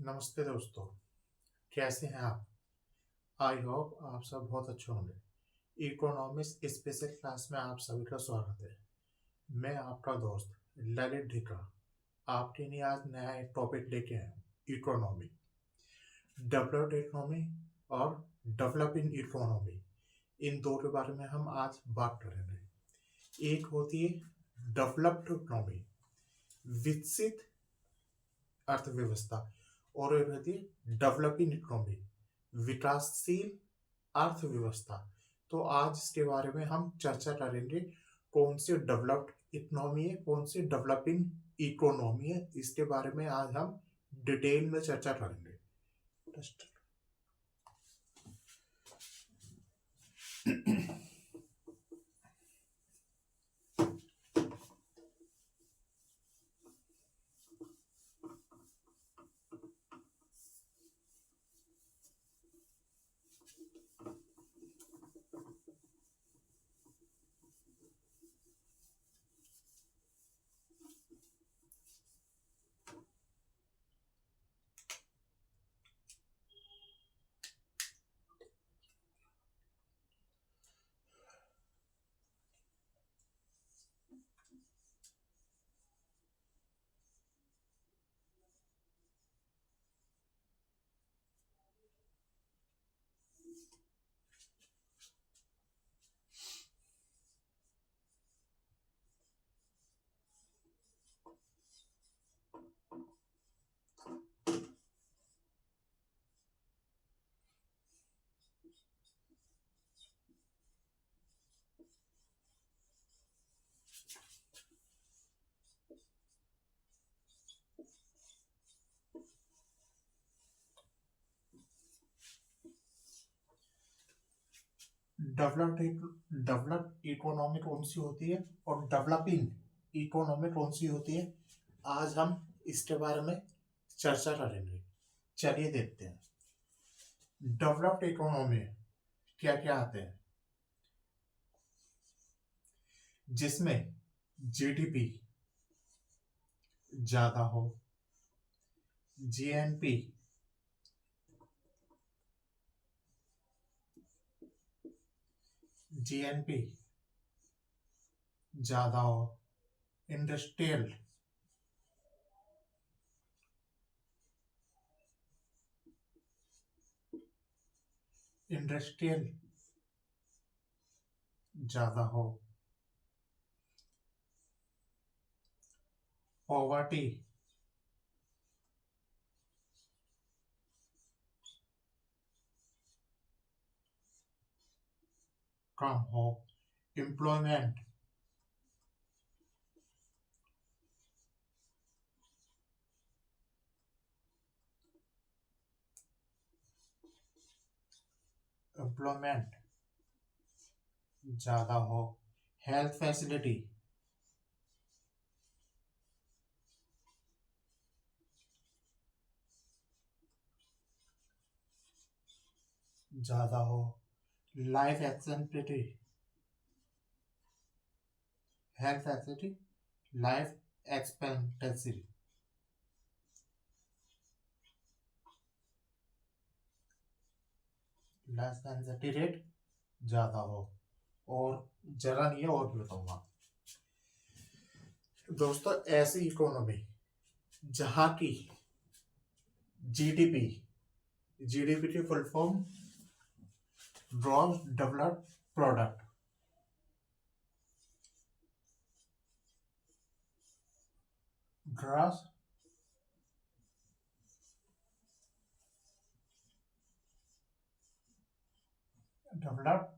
नमस्ते दोस्तों। कैसे हैं आप? आई होप आप सब बहुत अच्छे होंगे। इकोनॉमिक्स स्पेशल क्लास में आप सभी का स्वागत है। मैं आपका दोस्त ललित ढिका आपके लिए आज नया एक टॉपिक लेके आया हूँ। इकोनॉमी, डेवलप्ड इकोनॉमी और डेवलपिंग इकोनॉमी, इन दो के बारे में हम आज बात करेंगे। एक होती है डेवलप्ड इकोनॉमी, विकसित अर्थव्यवस्था, और एक होती है डेवलपिंग इकोनॉमी, विकासशील अर्थव्यवस्था। तो आज इसके बारे में हम चर्चा करेंगे। कौन सी डेवलप्ड इकोनॉमी है, कौन सी डेवलपिंग इकोनॉमी है, इसके बारे में आज हम डिटेल में चर्चा करेंगे। डेवलप्ड इकोनॉमी कौन सी होती है और डेवलपिंग इकोनॉमी कौन सी होती है, आज हम इसके बारे में चर्चा करेंगे। चलिए देखते हैं। डेवलप्ड इकोनॉमी क्या क्या आते हैं, जिसमें जीडीपी ज्यादा हो, जीएनपी जीएनपी ज्यादा हो, इंडस्ट्रियल इंडस्ट्रियल ज्यादा हो, पॉवर्टी कम हो, एम्प्लॉयमेंट एम्प्लॉयमेंट ज्यादा हो, हेल्थ फैसिलिटी ज्यादा हो, life expectancy health facility life expectancy life expectancy rate ज्यादा हो। और जरा नहीं है, और भी बताऊंगा दोस्तों। ऐसी इकोनॉमी जहां की जीडीपी जीडीपी की full form gross developed product, gross developed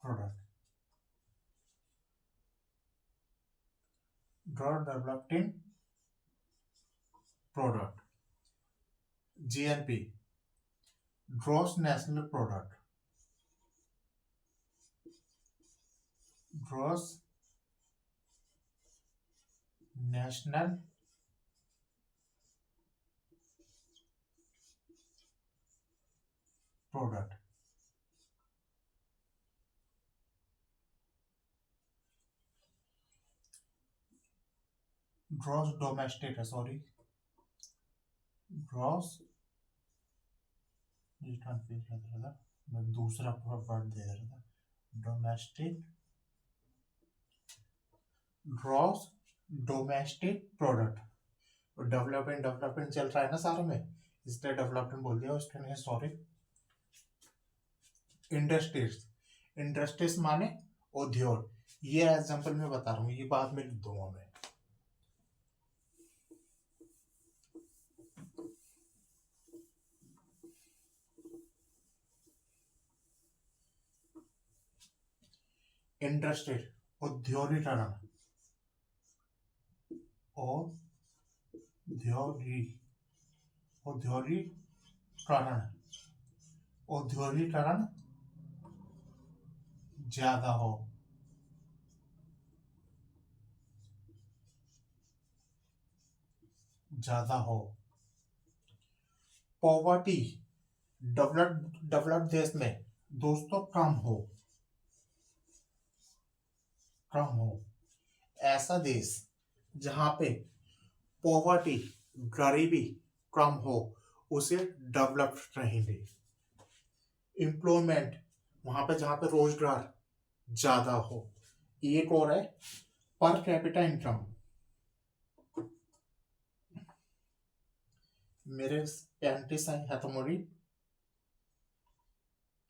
product, gross developing product, GNP gross national product, gross national product. Gross domestic है, सॉरी, ग्रॉस, मैं दूसरा वर्ड दे रहा था, domestic, gross domestic product. Development development चल रहा है ना सारे में, इसलिए डेवलपमेंट बोल दिया उसके लिए, सॉरी। इंडस्ट्रीज, इंडस्ट्रीज माने उद्योग, ये एग्जांपल मैं बता रहा हूँ, ये बाद में लिख दूंगा मैं। इंडस्ट्रीज, औद्योगिकरण, औद्योगिकरण, औद्योगिकरण ज्यादा हो, ज्यादा हो। पॉवर्टी, डेवलप्ड देश में दोस्तों कम हो, कम हो। ऐसा देश जहां पे पॉवर्टी, गरीबी कम हो, उसे डेवलप्ड रहेंगे। एम्प्लॉयमेंट, वहां पे जहां पे रोजगार ज्यादा हो। एक और है पर कैपिटा इनकम, मेरे पैंतीस है तुम्हारी,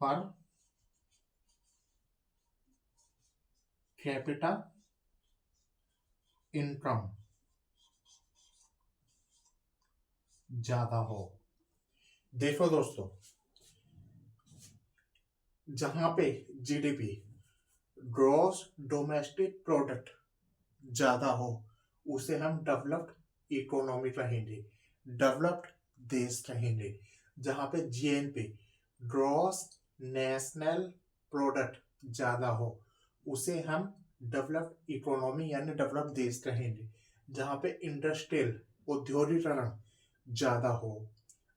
पर कैपिटा इनकम ज्यादा हो। देखो दोस्तों, जहां पे जीडीपी, ग्रॉस डोमेस्टिक प्रोडक्ट ज्यादा हो, उसे हम डेवलप्ड इकोनॉमी कहेंगे, डेवलप्ड देश कहेंगे। जहां पे जीएनपी, ग्रॉस नेशनल प्रोडक्ट ज्यादा हो, उसे हम डेवलप्ड इकोनॉमी यानी डेवलप्ड देश कहेंगे। जहां पे इंडस्ट्रियल, औद्योगिकरण ज्यादा हो,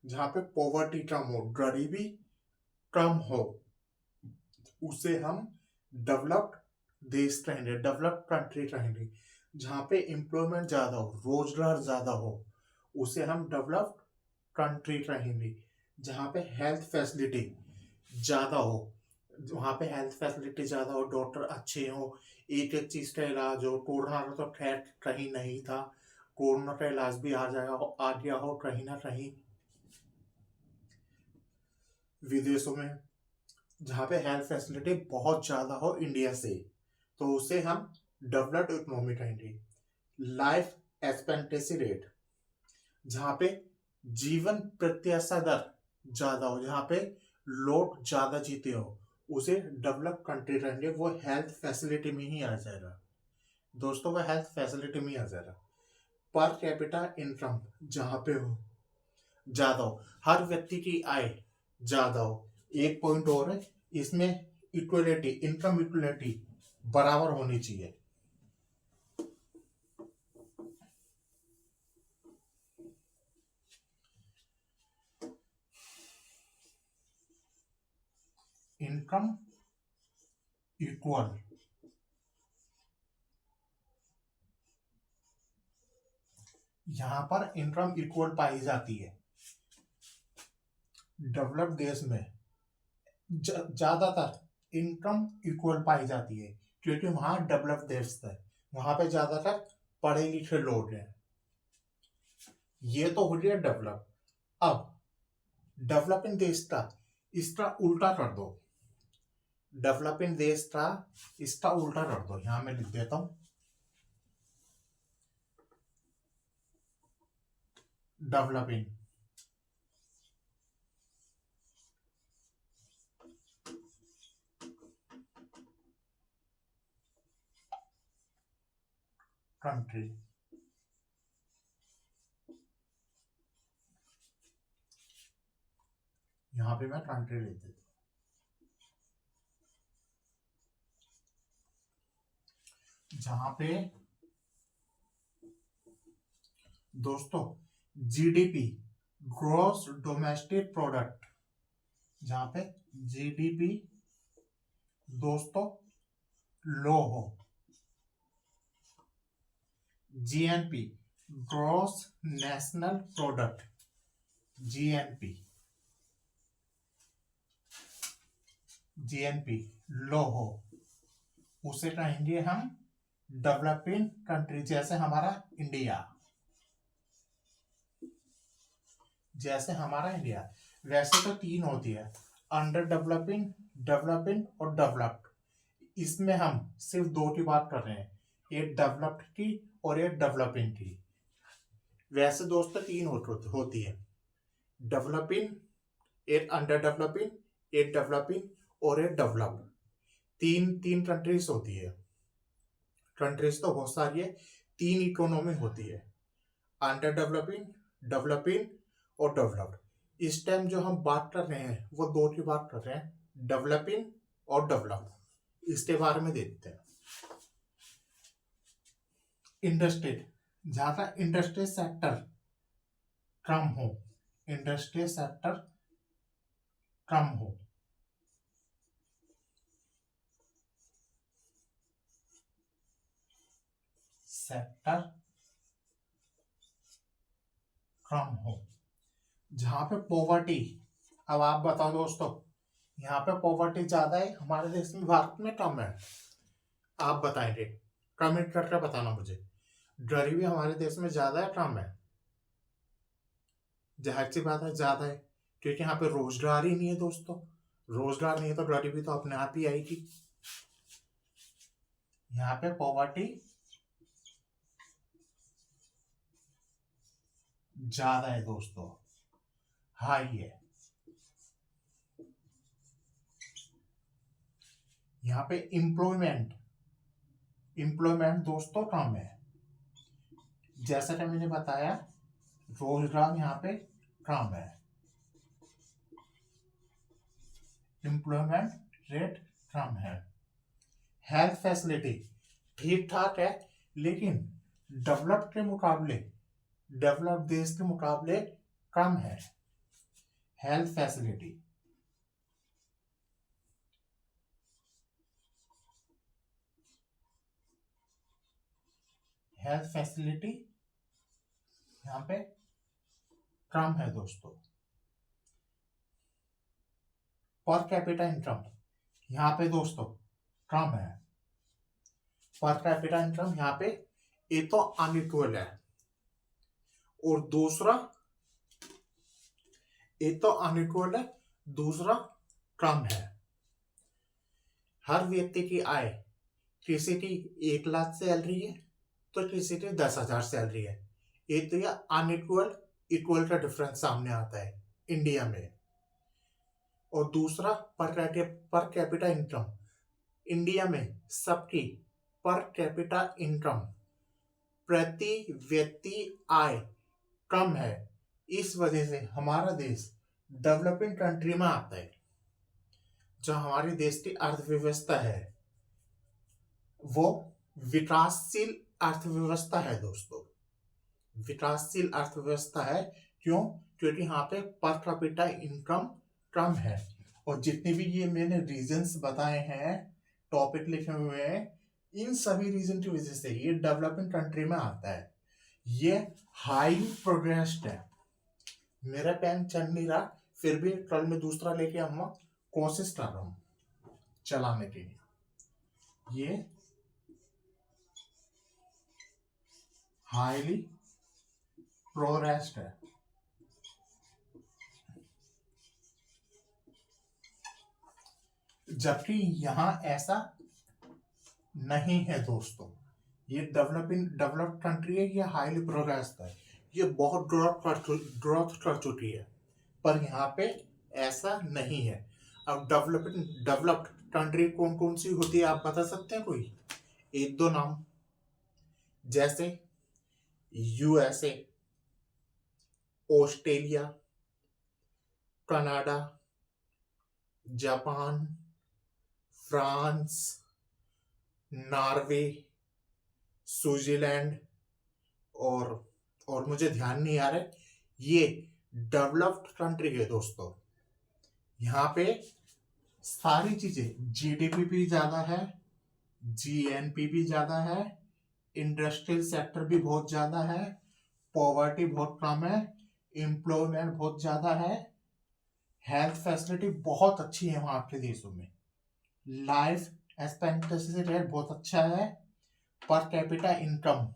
जहां पे पॉवर्टी कम हो, गरीबी कम हो, उसे हम डेवलप्ड देश कहेंगे, डेवलप्ड कंट्री कहेंगे। जहां पे एम्प्लॉयमेंट ज्यादा हो, रोजगार ज्यादा हो, उसे हम डेवलप्ड कंट्री कहेंगे। जहां पे हेल्थ फैसिलिटी ज्यादा हो, वहां पे हेल्थ फैसिलिटी ज्यादा हो, डॉक्टर अच्छे हो, एक एक चीज का इलाज हो। कोरोना का तो खैर कहीं नहीं था, कोरोना का इलाज भी आ जाएगा, आ गया हो कहीं ना कहीं विदेशों में। जहाँ पे हेल्थ फैसिलिटी बहुत ज्यादा हो इंडिया से, तो उसे हम डेवलप्ड इकोनॉमी कहेंगे। लाइफ एक्सपेक्टेंसी रेट, जहाँ पे जीवन प्रत्याशा दर ज्यादा हो, जहाँ पे लोग ज्यादा जीते हो, उसे डेवलप कंट्री कहेंगे। वो हेल्थ फैसिलिटी में ही आ जाएगा दोस्तों, वो हेल्थ फैसिलिटी में ही आ जाएगा। पर कैपिटा इनकम जहाँ पे हो ज्यादा हो, हर व्यक्ति की आय ज्यादा हो। एक पॉइंट और है इसमें, इक्वलिटी, इनकम इक्वलिटी बराबर होनी चाहिए। इनकम इक्वल, यहां पर इनकम इक्वल पाई जाती है डेवलप्ड देश में। ज्यादातर इनकम इक्वल पाई जाती है, क्योंकि वहां डेवलप्ड देश है, वहां पे ज्यादातर पढ़े लिखे लोग हैं। ये तो हो गया डेवलप। अब डेवलपिंग देश का इसका उल्टा कर दो, डेवलपिंग देश का इसका उल्टा कर दो, यहां मैं लिख देता हूं, डेवलपिंग कंट्री। यहां पे मैं कंट्री लिख देता हूं, जहां पे दोस्तों जीडीपी, ग्रॉस डोमेस्टिक प्रोडक्ट, जहां पे जीडीपी दोस्तों लो हो, GNP, gross national product, GNP, GNP low हो, उसे कहेंगे हम डेवलपिंग कंट्री। जैसे हमारा इंडिया, जैसे हमारा इंडिया, वैसे तो तीन होती है, अंडर डेवलपिंग, डेवलपिंग और डेवलप्ड। इसमें हम सिर्फ दो की बात कर रहे हैं, एक डेवलप्ड की और एक डेवलपिंग की। वैसे दोस्तों तीन होती है, डेवलपिंग, एक अंडर डेवलपिंग, एक डेवलपिंग और एक डेवलप्ड। तीन तीन कंट्रीज होती है। कंट्रीज तो बहुत सारी है, तीन इकोनॉमी होती है, अंडर डेवलपिंग, डेवलपिंग और डेवलप्ड। इस टाइम जो हम बात कर रहे हैं वो दो की बात कर रहे हैं, डेवलपिंग और डेवलप्ड। इसके बारे में देखते हैं। इंडस्ट्री, जहां तक इंडस्ट्री सेक्टर कम हो, इंडस्ट्री सेक्टर कम हो, सेक्टर कम हो, जहां पे पॉवर्टी, अब आप बताओ दोस्तों, यहाँ पे पॉवर्टी ज्यादा है हमारे देश में, भारत में कम है? आप बताएंगे, कमेंट करके बताना मुझे, गरीबी हमारे देश में ज्यादा है कम है? जाहिर सी बात है ज्यादा है, क्योंकि यहाँ पे रोजगार ही नहीं है दोस्तों। रोजगार नहीं है तो गरीबी तो अपने आप ही आएगी। यहाँ पे पॉवर्टी ज्यादा है दोस्तों, हाई है। यहाँ पे एम्प्लॉयमेंट, एम्प्लॉयमेंट दोस्तों कम है। जैसा कि मैंने बताया, रोजगार यहाँ पे कम है, एम्प्लॉयमेंट रेट कम है। हेल्थ फैसिलिटी ठीक ठाक है, लेकिन डेवलप्ड के मुकाबले, डेवलप्ड देश के मुकाबले कम है हेल्थ फैसिलिटी। हेल्थ फैसिलिटी यहाँ पे कम है दोस्तों। पर कैपिटा इनकम यहाँ पे दोस्तों कम है। पर कैपिटा इनकम यहाँ पे एक तो अनइक्वल है, और दूसरा, एक तो अनइक्वल है, दूसरा कम है। हर व्यक्ति की आय, किसी की 1 लाख सैलरी है तो किसी की 10,000 सैलरी है। एक तो यह अनइक्वल, इक्वल का डिफरेंस सामने आता है इंडिया में। और दूसरा पर कैपिटा इनकम, इंडिया में सबकी पर कैपिटा इनकम, प्रति व्यक्ति आय कम है। इस वजह से हमारा देश डेवलपिंग कंट्री में आता है। जो हमारे देश की अर्थव्यवस्था है वो विकासशील अर्थव्यवस्था है दोस्तों, विकासशील अर्थव्यवस्था है। क्यों? क्योंकि यहाँ पे पर कैपिटा इनकम कम है। और जितने भी ये मैंने रीजंस बताए हैं, टॉपिक लिखे हुए हैं, इन सभी रीजन की वजह से ये डेवलपिंग कंट्री में आता है। ये हाईली प्रोग्रेस्ड है। मेरा पेन चल नहीं रहा, फिर भी कल मैं दूसरा लेके आऊंगा, कोशिश कर रहा हूं चलाने के लिए। ये हाईली प्रोग्रेस्ड है। जबकि यहां ऐसा नहीं है दोस्तों। ये डेवलप्ड कंट्री है, ये हाईली प्रोग्रेस्ड है, ये बहुत ग्रोथ कर चुकी है, पर यहाँ पे ऐसा नहीं है। अब डेवलप्ड कंट्री कौन कौन सी होती है आप बता सकते हैं कोई? एक दो नाम, जैसे USA, Australia, Canada, Japan, France, Norway, Switzerland, और मुझे ध्यान नहीं आ रहा है। ये डेवलप्ड कंट्री है दोस्तों। यहाँ पे सारी चीजें, जीडीपी भी ज्यादा है, जीएनपी भी ज्यादा है, इंडस्ट्रियल सेक्टर भी बहुत ज्यादा है, पॉवर्टी बहुत कम है, एम्प्लॉयमेंट बहुत ज्यादा है, हेल्थ फैसिलिटी बहुत अच्छी है वहां के देशों में, लाइफ एक्सपेक्टेंसी रेट बहुत अच्छा है, पर कैपिटा इनकम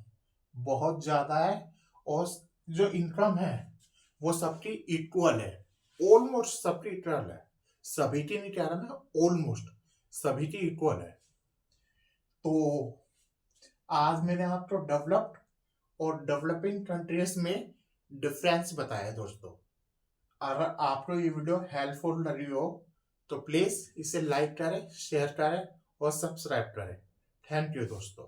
बहुत ज्यादा है, और जो इनकम है वो सबकी इक्वल है, ऑलमोस्ट सबकी इक्वल है, सभी की नहीं कह रहा मैं, ऑलमोस्ट सभी की इक्वल है। तो आज मैंने आपको डेवलप्ड और डेवलपिंग कंट्रीज में डिफरेंस बताया दोस्तों। अगर आपको ये वीडियो हेल्पफुल लगी हो तो प्लीज इसे लाइक करें, शेयर करें और सब्सक्राइब करें। थैंक यू दोस्तों।